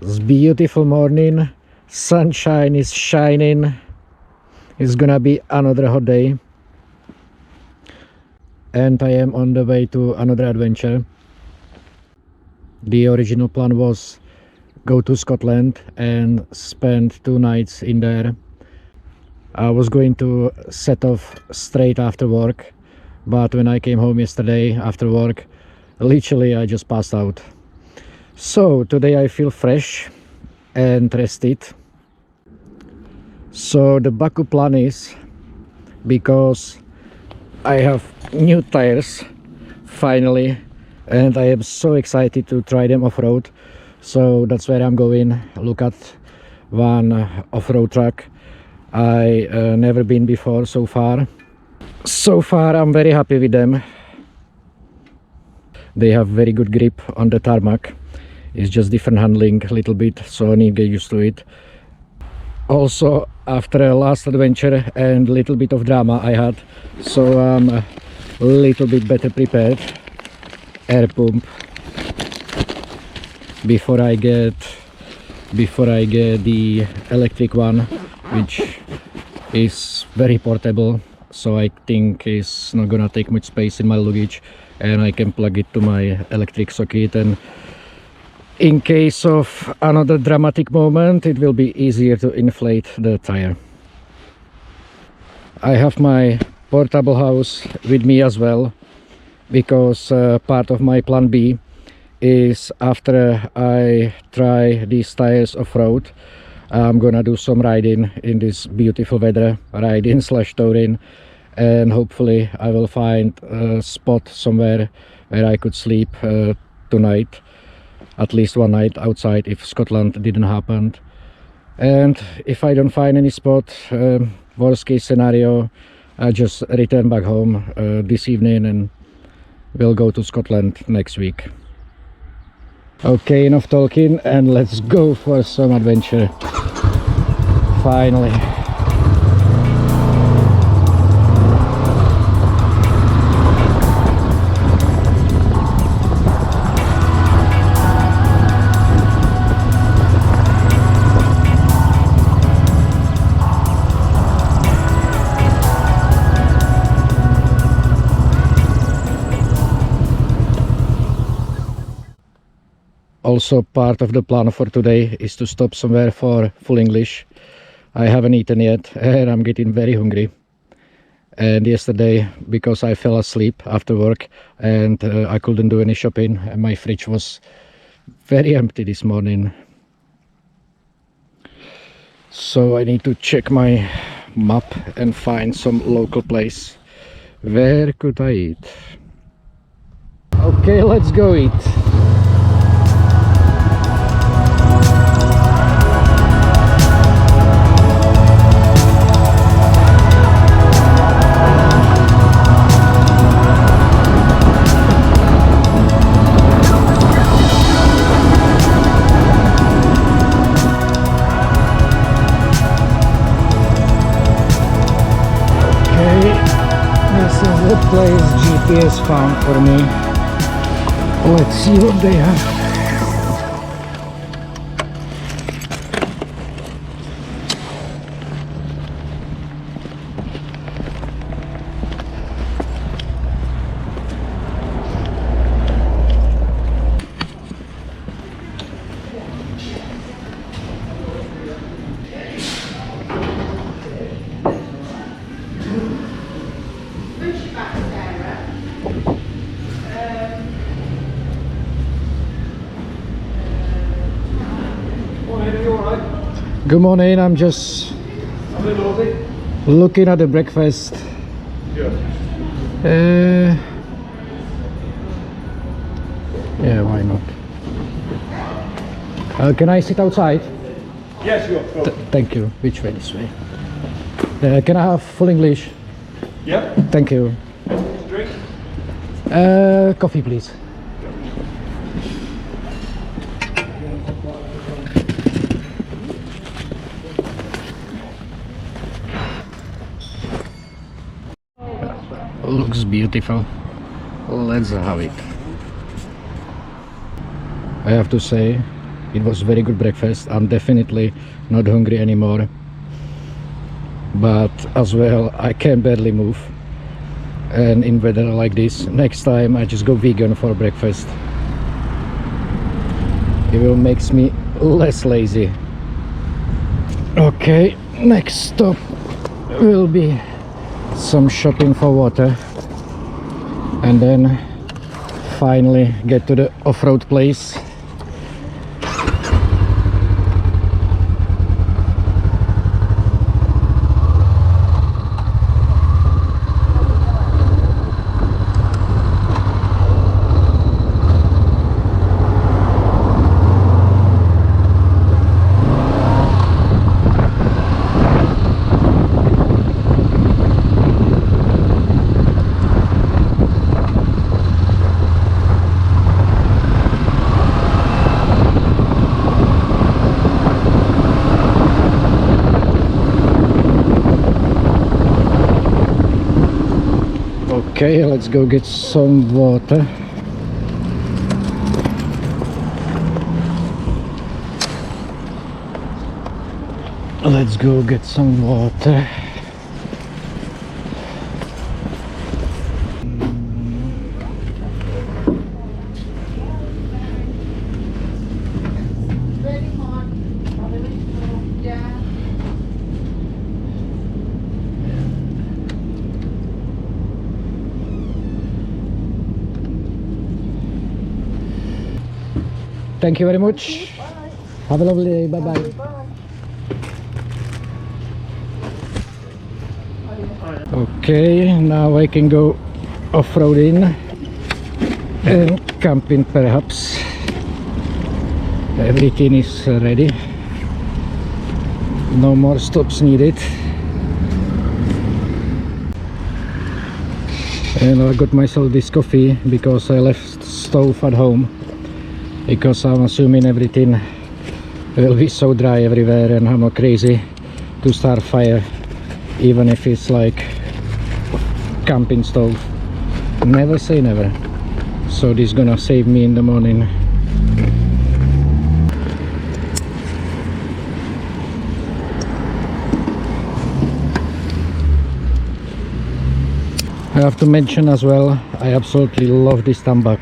It's beautiful morning, sunshine is shining. It's gonna be another hot day, and I am on the way to another adventure. The original plan was go to Scotland and spend 2 nights in there. I was going to set off straight after work, but when I came home yesterday after work, literally I just passed out. So today I feel fresh and rested. So the Baku plan is, because I have new tires finally, and I am so excited to try them off-road. So that's where I'm going. Look at one off-road track I never been before so far. I'm very happy with them. They have very good grip on the tarmac. It's just different handling a little bit, so I need to get used to it. Also, after a last adventure and a little bit of drama I had, so I'm a little bit better prepared. Air pump before I get the electric one, which is very portable, so I think it's not gonna take much space in my luggage, and I can plug it to my electric socket, and in case of another dramatic moment it will be easier to inflate the tire. I have my portable house with me as well, because part of my plan B is, after I try these tires off-road, I'm gonna do some riding in this beautiful weather, riding slash touring, and hopefully I will find a spot somewhere where I could sleep tonight, at least one night outside if Scotland didn't happen. And if I don't find any spot, worst case scenario, I just return back home this evening and we'll go to Scotland next week. Okay, enough talking, and let's go for some adventure. Finally. Also, part of the plan for today is to stop somewhere for full English. I haven't eaten yet and I'm getting very hungry. And yesterday, because I fell asleep after work and I couldn't do any shopping, and my fridge was very empty this morning. So I need to check my map and find some local place. Where could I eat? Okay, let's go eat. The place GPS found for me. Let's see what they have. Good morning, I'm just looking at the breakfast. Yeah, why not? Can I sit outside? Yes, sure. Thank you. Which way? This way. Can I have full English? Yeah. Thank you. Drink? Coffee, please. Looks beautiful. Let's have it. I have to say, It was very good breakfast. I'm definitely not hungry anymore, but as well I can barely move, and in weather like this, next time I just go vegan for breakfast. It will makes me less lazy. Okay, next stop will be some shopping for water, and then finally get to the off-road place. Okay, let's go get some water. Let's go get some water. Thank you very much. Have a lovely day. Bye bye. Okay, now I can go off-roading and camping perhaps. Everything is ready. No more stops needed. And I got myself this coffee because I left stove at home, because I'm assuming everything will be so dry everywhere, and I'm not crazy to start fire even if it's like camping stove. Never say never. So this is gonna save me in the morning. I have to mention as well, I absolutely love this tambak.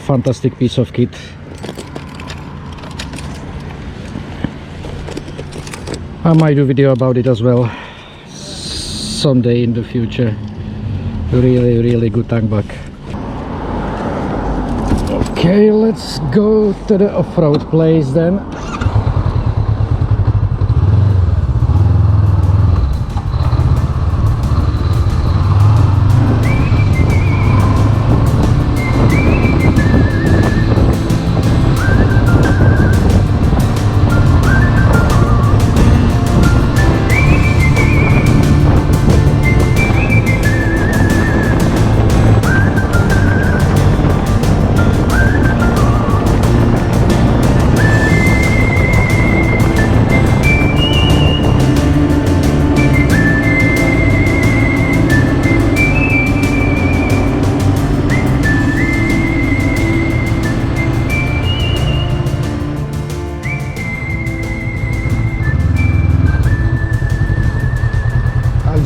Fantastic piece of kit. I might do a video about it as well someday in the future. Really good tambak. Okay, let's go to the off-road place then.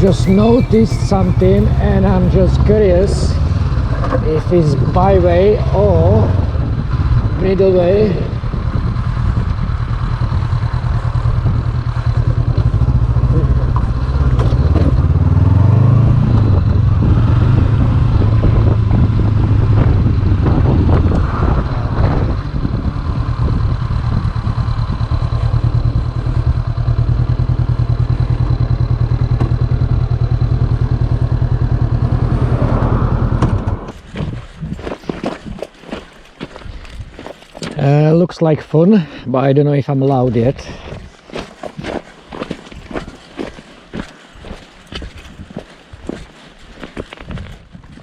Just noticed something and I'm just curious if it's byway or middle way. Looks like fun, but I don't know if I'm allowed yet.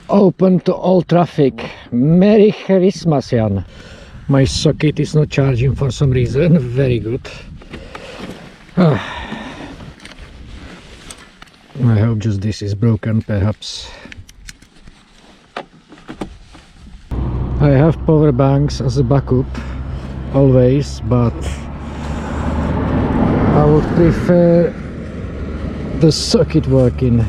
Open to all traffic. Merry Christmas, Jan. My socket is not charging for some reason. Very good. I hope just this is broken, perhaps. I have power banks as a backup, always, but I would prefer the circuit working.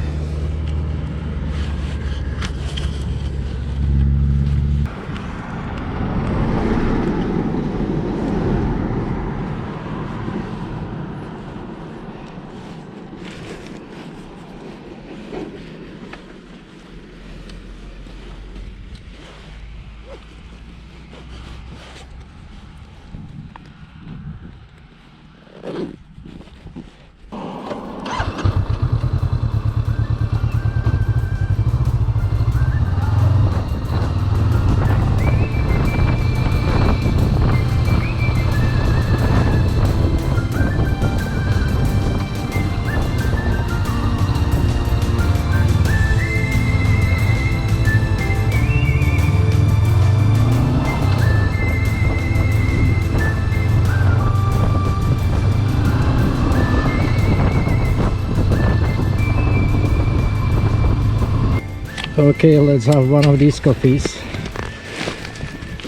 Okay, let's have one of these coffees.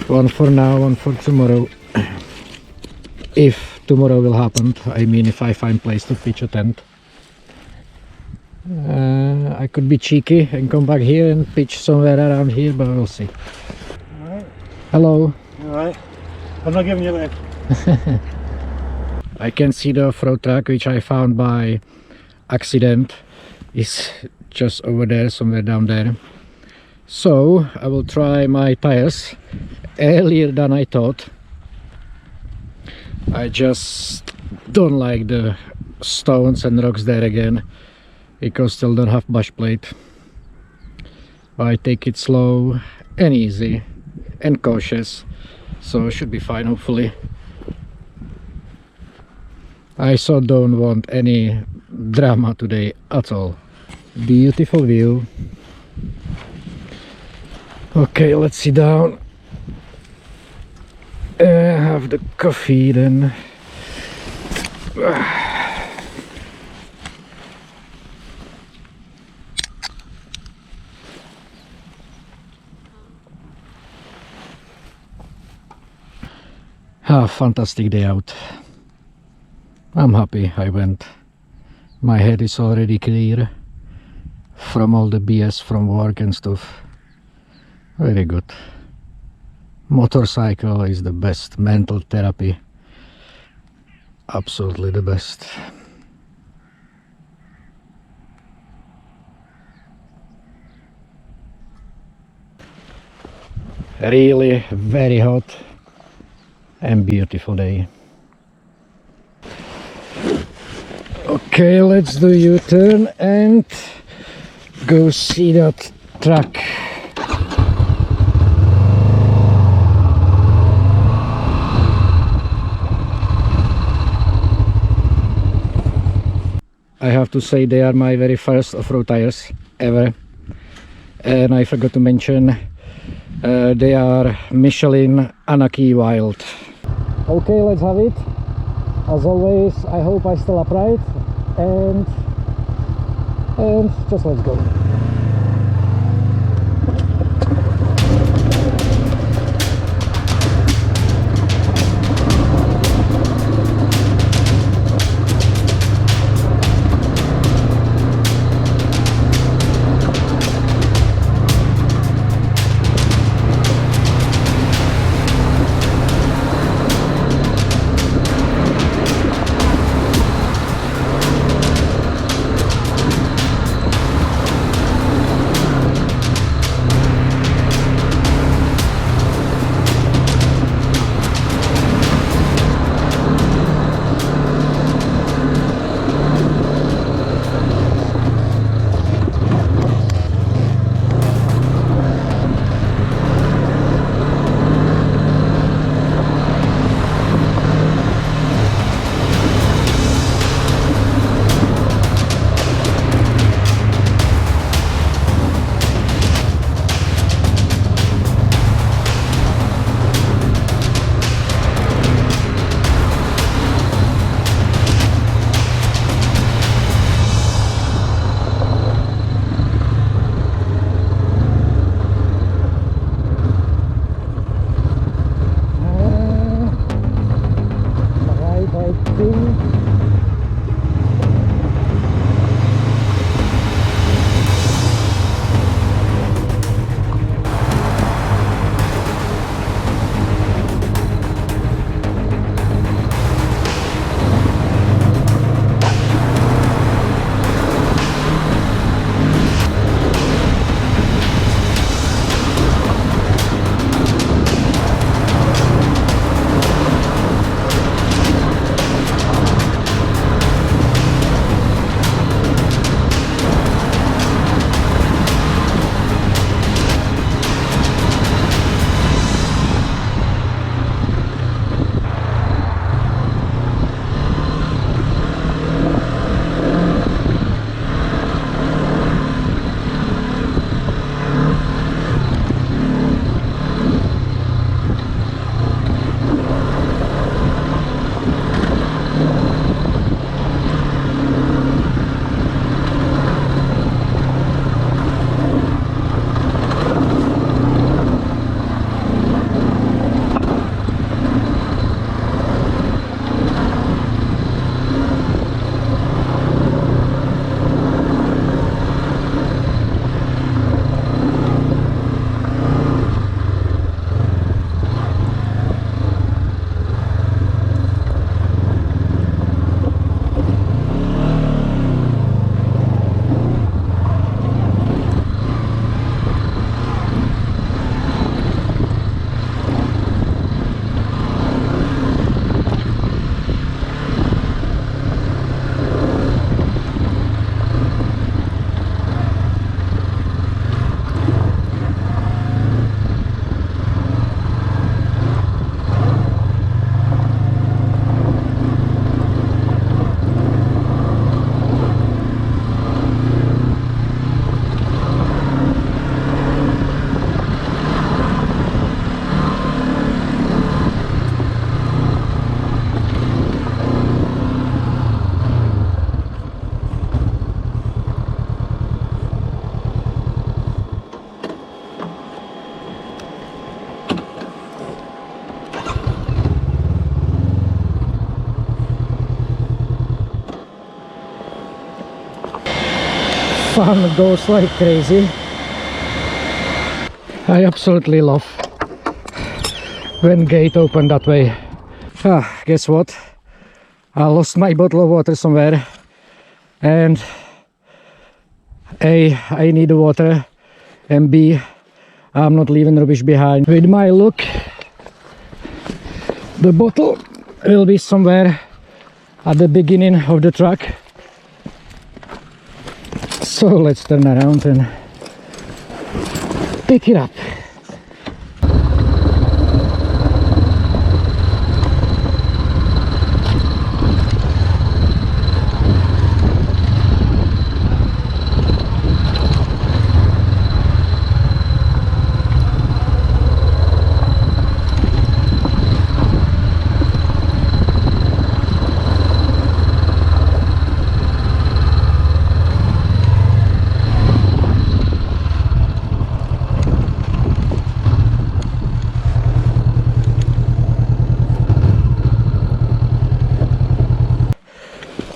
One for now, one for tomorrow. If tomorrow will happen, I mean if I find place to pitch a tent. I could be cheeky and come back here and pitch somewhere around here, but we'll see. Alright. Hello. Alright. I'm not giving you a lift. I can see the off-road track which I found by accident is just over there, somewhere down there. So I will try my tires earlier than I thought. I just don't like the stones and rocks there again because still don't have bush plate. I take it slow and easy and cautious, so it should be fine hopefully. I so don't want any drama today at all. Beautiful view. Okay, let's sit down and have the coffee then. Fantastic day out. I'm happy I went. My head is already clear from all the BS from work and stuff. Very good. Motorcycle is the best mental therapy. Absolutely the best. Really very hot and beautiful day. Okay, let's do U-turn and go see that truck. I have to say they are my very first off-road tires ever, and I forgot to mention they are Michelin Anarchy Wild. Okay, let's have it. As always, I hope I still upright, and just let's go. fun goes like crazy. I absolutely love when gate open that way. Guess what? I lost my bottle of water somewhere, and A, I need the water, and B, I'm not leaving rubbish behind. With my luck, the bottle will be somewhere at the beginning of the truck. So let's turn around and pick it up.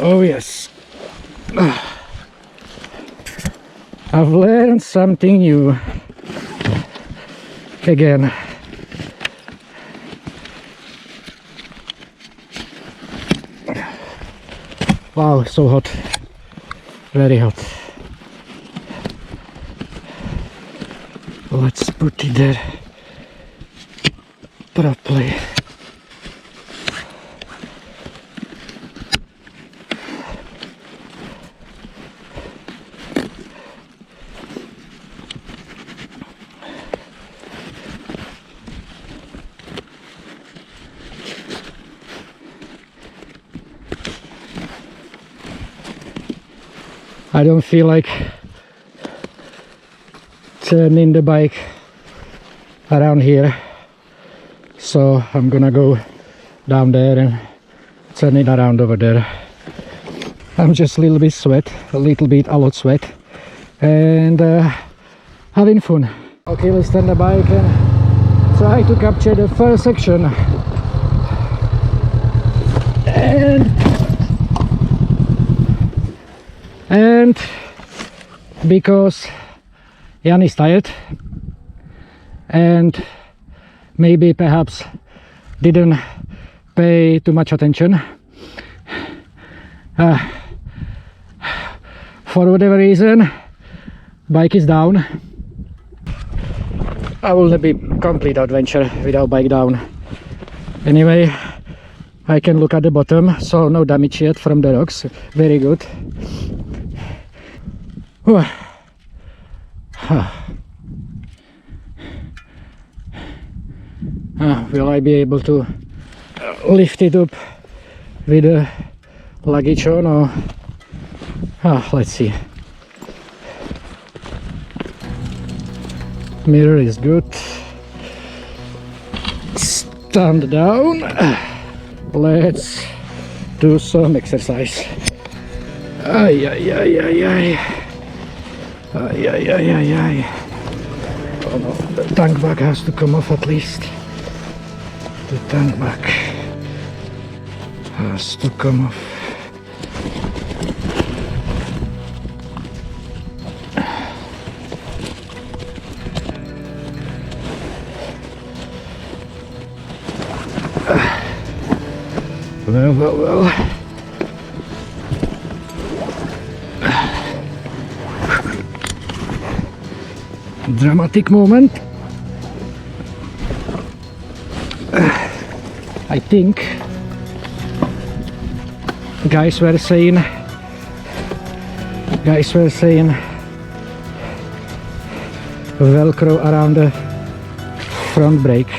Oh yes, I've learned something new again. Wow, so hot, very hot. Let's put it there properly. I don't feel like turning the bike around here, so I'm gonna go down there and turn it around over there. I'm just a little bit sweat, a lot sweat, and having fun. Okay, let's turn the bike and try to capture the first section. And because Jan is tired and maybe perhaps didn't pay too much attention, for whatever reason, bike is down. I will not be complete adventure without bike down. Anyway, I can look at the bottom, so no damage yet from the rocks. Very good. Will I be able to lift it up with the luggage on, or let's see. Mirror is good. Stand down. Let's do some exercise. Ay, ay, ay, ay, ay. Ay, ay, ay, ay, ay. Oh no, the tank bag has to come off at least. The tank bag has to come off. Well. Dramatic moment. I think guys were saying Velcro around the front brake.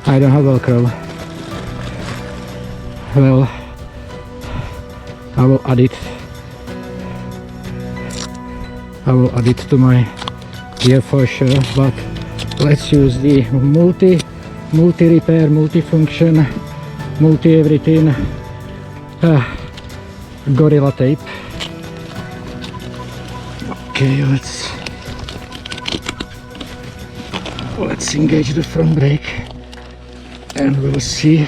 I don't have Velcro. Well, I will add it to my gear for sure, but let's use the multi-repair, multi-function, multi-everything Gorilla tape. Okay, let's engage the front brake and we'll see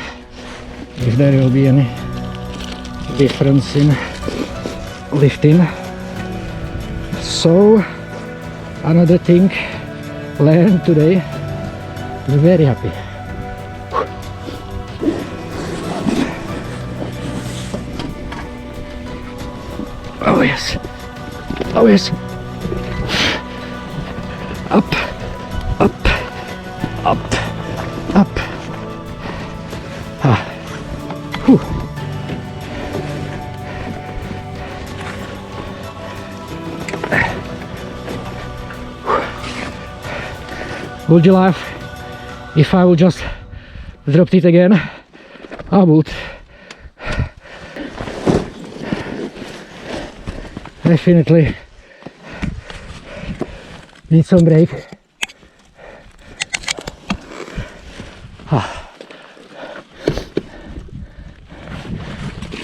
if there will be any difference in lifting. So another thing learned today. Very happy. Oh yes. Oh yes. Up, up, up, up. Ah. Whew. Would you laugh if I would just drop it again? I would. Definitely need some break.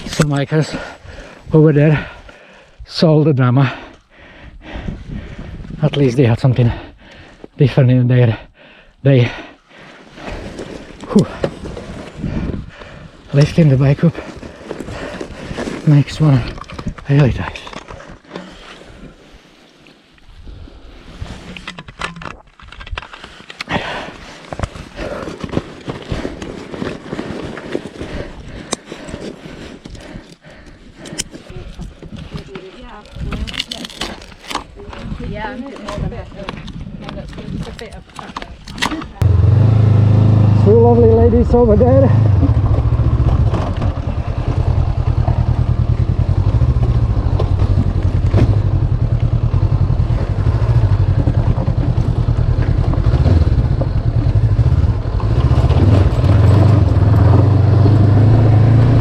Some hikers over there saw the drama. At least they had something different in their day. Whew. Lifting the bike up makes one really tight. Yeah, it's a bit of Two lovely ladies over there.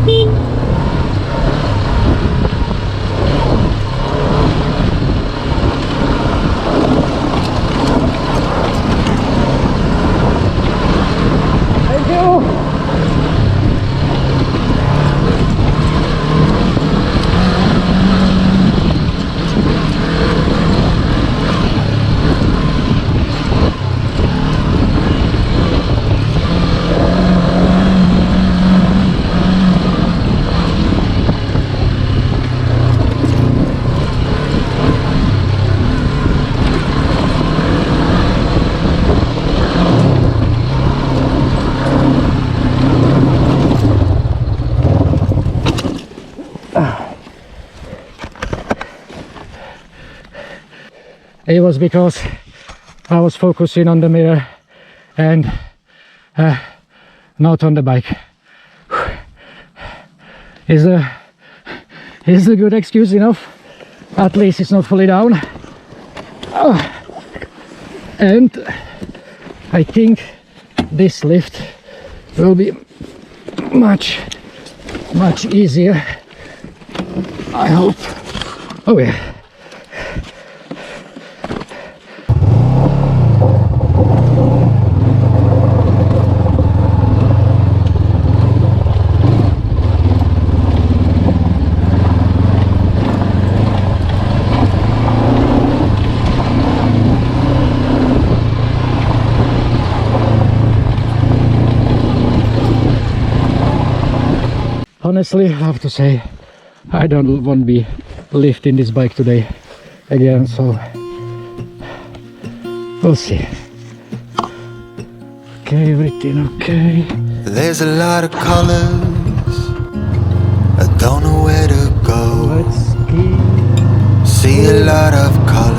Thank you. It was because I was focusing on the mirror and not on the bike. Is a good excuse enough? At least it's not fully down. And I think this lift will be much easier. I hope. Oh yeah. Honestly, I have to say, I don't want to be lifting this bike today again, so we'll see. Okay, everything okay. There's a lot of colors, I don't know where to go. Let's ski. See a lot of colors.